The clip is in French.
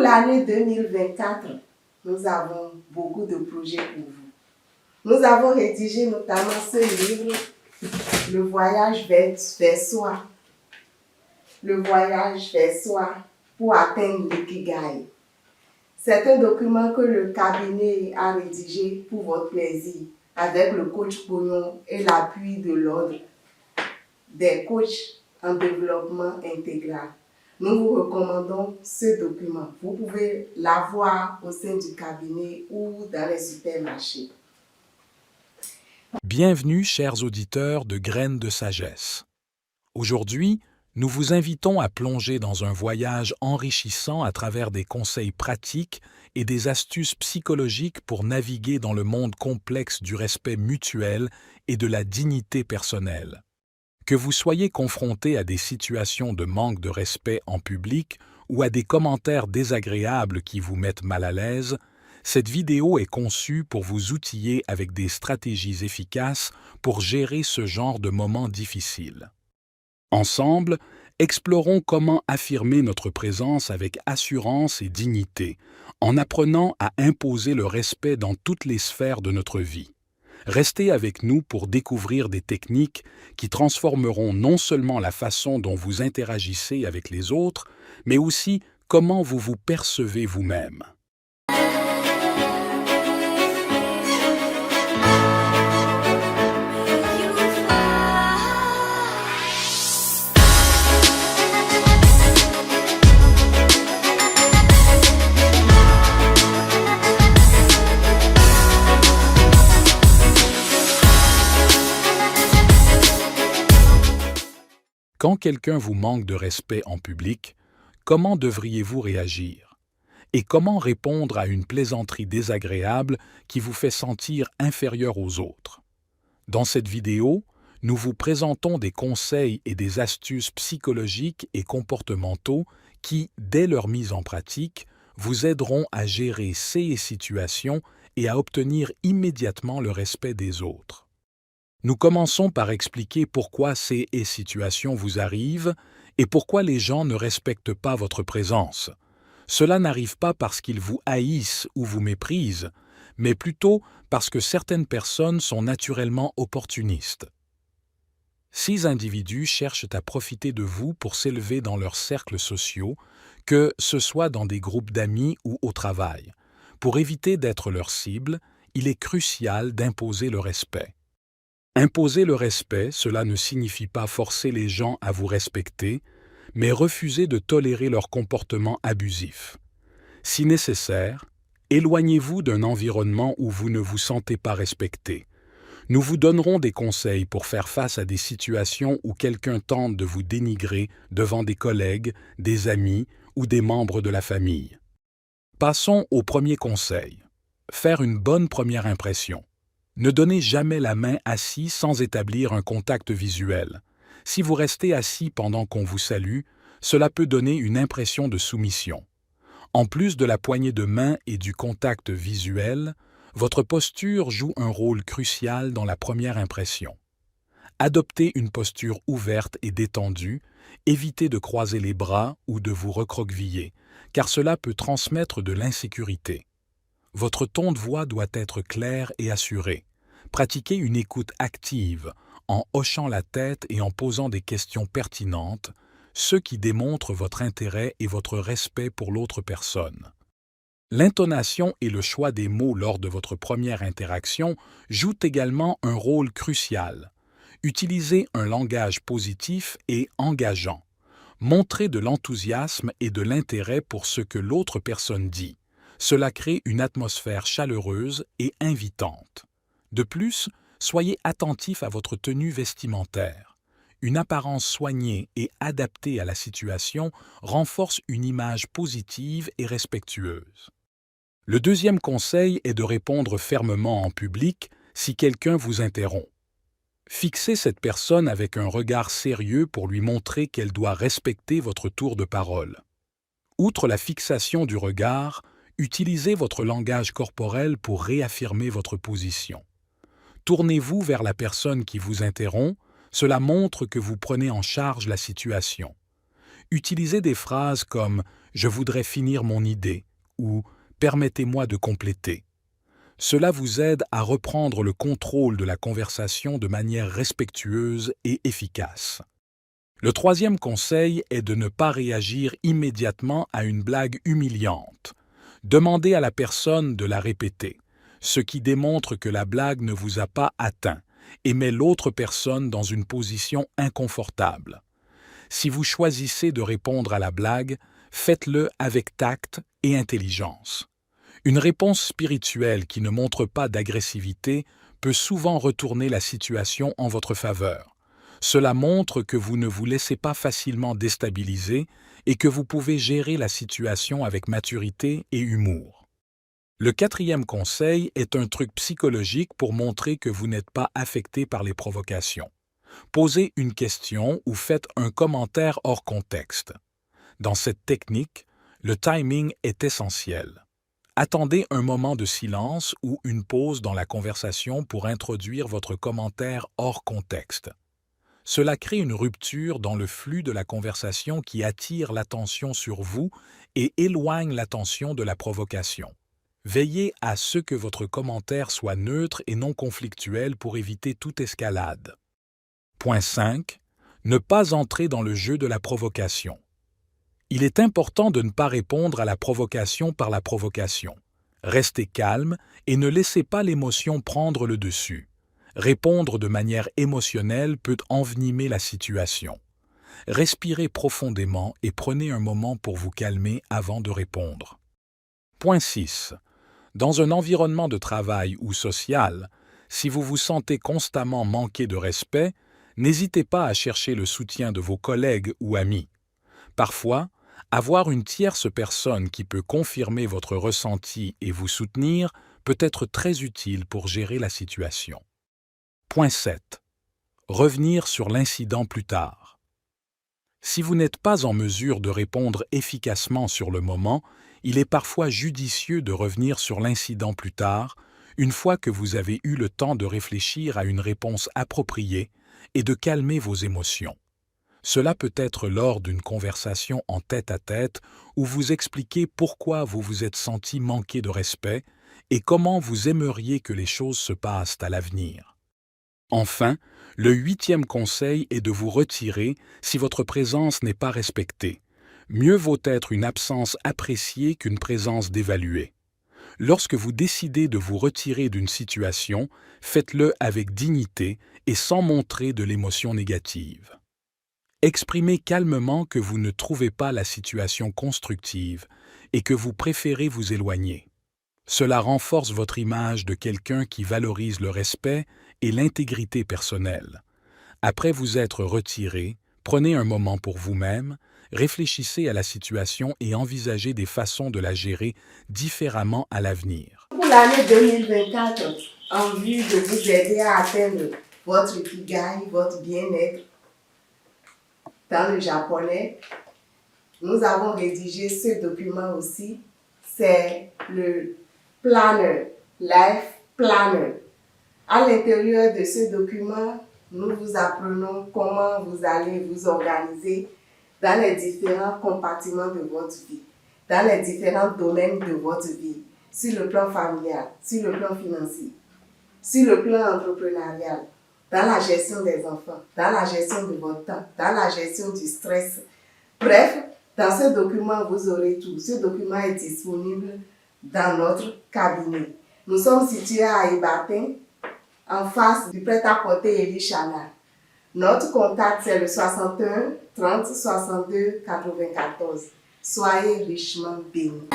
l'année 2024, nous avons beaucoup de projets pour vous. Nous avons rédigé notamment ce livre, Le voyage vers soi. Le voyage vers soi pour atteindre l'ikigai. C'est un document que le cabinet a rédigé pour votre plaisir, avec le coach Pognon et l'appui de l'ordre des coachs en développement intégral. Nous vous recommandons ce document. Vous pouvez l'avoir au sein du cabinet ou dans les supermarchés. Bienvenue, chers auditeurs de Graines de Sagesse. Aujourd'hui, nous vous invitons à plonger dans un voyage enrichissant à travers des conseils pratiques et des astuces psychologiques pour naviguer dans le monde complexe du respect mutuel et de la dignité personnelle. Que vous soyez confronté à des situations de manque de respect en public ou à des commentaires désagréables qui vous mettent mal à l'aise, cette vidéo est conçue pour vous outiller avec des stratégies efficaces pour gérer ce genre de moments difficiles. Ensemble, explorons comment affirmer notre présence avec assurance et dignité, en apprenant à imposer le respect dans toutes les sphères de notre vie. Restez avec nous pour découvrir des techniques qui transformeront non seulement la façon dont vous interagissez avec les autres, mais aussi comment vous vous percevez vous-même. Quand quelqu'un vous manque de respect en public, comment devriez-vous réagir? Et comment répondre à une plaisanterie désagréable qui vous fait sentir inférieur aux autres? Dans cette vidéo, nous vous présentons des conseils et des astuces psychologiques et comportementaux qui, dès leur mise en pratique, vous aideront à gérer ces situations et à obtenir immédiatement le respect des autres. Nous commençons par expliquer pourquoi ces situations vous arrivent et pourquoi les gens ne respectent pas votre présence. Cela n'arrive pas parce qu'ils vous haïssent ou vous méprisent, mais plutôt parce que certaines personnes sont naturellement opportunistes. 6 individus cherchent à profiter de vous pour s'élever dans leurs cercles sociaux, que ce soit dans des groupes d'amis ou au travail. Pour éviter d'être leur cible, il est crucial d'imposer le respect. Imposer le respect, cela ne signifie pas forcer les gens à vous respecter, mais refuser de tolérer leur comportement abusif. Si nécessaire, éloignez-vous d'un environnement où vous ne vous sentez pas respecté. Nous vous donnerons des conseils pour faire face à des situations où quelqu'un tente de vous dénigrer devant des collègues, des amis ou des membres de la famille. Passons au premier conseil. Faire une bonne première impression. Ne donnez jamais la main assis sans établir un contact visuel. Si vous restez assis pendant qu'on vous salue, cela peut donner une impression de soumission. En plus de la poignée de main et du contact visuel, votre posture joue un rôle crucial dans la première impression. Adoptez une posture ouverte et détendue, évitez de croiser les bras ou de vous recroqueviller, car cela peut transmettre de l'insécurité. Votre ton de voix doit être clair et assuré. Pratiquez une écoute active, en hochant la tête et en posant des questions pertinentes, ce qui démontre votre intérêt et votre respect pour l'autre personne. L'intonation et le choix des mots lors de votre première interaction jouent également un rôle crucial. Utilisez un langage positif et engageant. Montrez de l'enthousiasme et de l'intérêt pour ce que l'autre personne dit. Cela crée une atmosphère chaleureuse et invitante. De plus, soyez attentif à votre tenue vestimentaire. Une apparence soignée et adaptée à la situation renforce une image positive et respectueuse. Le deuxième conseil est de répondre fermement en public si quelqu'un vous interrompt. Fixez cette personne avec un regard sérieux pour lui montrer qu'elle doit respecter votre tour de parole. Outre la fixation du regard, utilisez votre langage corporel pour réaffirmer votre position. Tournez-vous vers la personne qui vous interrompt, cela montre que vous prenez en charge la situation. Utilisez des phrases comme « je voudrais finir mon idée » ou « permettez-moi de compléter ». Cela vous aide à reprendre le contrôle de la conversation de manière respectueuse et efficace. Le troisième conseil est de ne pas réagir immédiatement à une blague humiliante. Demandez à la personne de la répéter, ce qui démontre que la blague ne vous a pas atteint et met l'autre personne dans une position inconfortable. Si vous choisissez de répondre à la blague, faites-le avec tact et intelligence. Une réponse spirituelle qui ne montre pas d'agressivité peut souvent retourner la situation en votre faveur. Cela montre que vous ne vous laissez pas facilement déstabiliser et que vous pouvez gérer la situation avec maturité et humour. Le quatrième conseil est un truc psychologique pour montrer que vous n'êtes pas affecté par les provocations. Posez une question ou faites un commentaire hors contexte. Dans cette technique, le timing est essentiel. Attendez un moment de silence ou une pause dans la conversation pour introduire votre commentaire hors contexte. Cela crée une rupture dans le flux de la conversation qui attire l'attention sur vous et éloigne l'attention de la provocation. Veillez à ce que votre commentaire soit neutre et non conflictuel pour éviter toute escalade. Point 5. Ne pas entrer dans le jeu de la provocation. Il est important de ne pas répondre à la provocation par la provocation. Restez calme et ne laissez pas l'émotion prendre le dessus. Répondre de manière émotionnelle peut envenimer la situation. Respirez profondément et prenez un moment pour vous calmer avant de répondre. Point 6. Dans un environnement de travail ou social, si vous vous sentez constamment manquer de respect, n'hésitez pas à chercher le soutien de vos collègues ou amis. Parfois, avoir une tierce personne qui peut confirmer votre ressenti et vous soutenir peut être très utile pour gérer la situation. Point 7. Revenir sur l'incident plus tard. Si vous n'êtes pas en mesure de répondre efficacement sur le moment, il est parfois judicieux de revenir sur l'incident plus tard, une fois que vous avez eu le temps de réfléchir à une réponse appropriée et de calmer vos émotions. Cela peut être lors d'une conversation en tête-à-tête où vous expliquez pourquoi vous vous êtes senti manquer de respect et comment vous aimeriez que les choses se passent à l'avenir. Enfin, le 8e conseil est de vous retirer si votre présence n'est pas respectée. Mieux vaut être une absence appréciée qu'une présence dévaluée. Lorsque vous décidez de vous retirer d'une situation, faites-le avec dignité et sans montrer de l'émotion négative. Exprimez calmement que vous ne trouvez pas la situation constructive et que vous préférez vous éloigner. Cela renforce votre image de quelqu'un qui valorise le respect et l'intégrité personnelle. Après vous être retiré, prenez un moment pour vous-même, réfléchissez à la situation et envisagez des façons de la gérer différemment à l'avenir. Pour l'année 2024, en vue de vous aider à atteindre votre ikigai, votre bien-être dans le japonais, nous avons rédigé ce document aussi. C'est le Planner, Life Planner. À l'intérieur de ce document, nous vous apprenons comment vous allez vous organiser dans les différents compartiments de votre vie, dans les différents domaines de votre vie, sur le plan familial, sur le plan financier, sur le plan entrepreneurial, dans la gestion des enfants, dans la gestion de votre temps, dans la gestion du stress. Bref, dans ce document, vous aurez tout. Ce document est disponible dans notre cabinet. Nous sommes situés à Ibaten, en face du prêt-à-porter Eli Chanal. Notre contact, c'est le 61 30 62 94. Soyez richement bénis.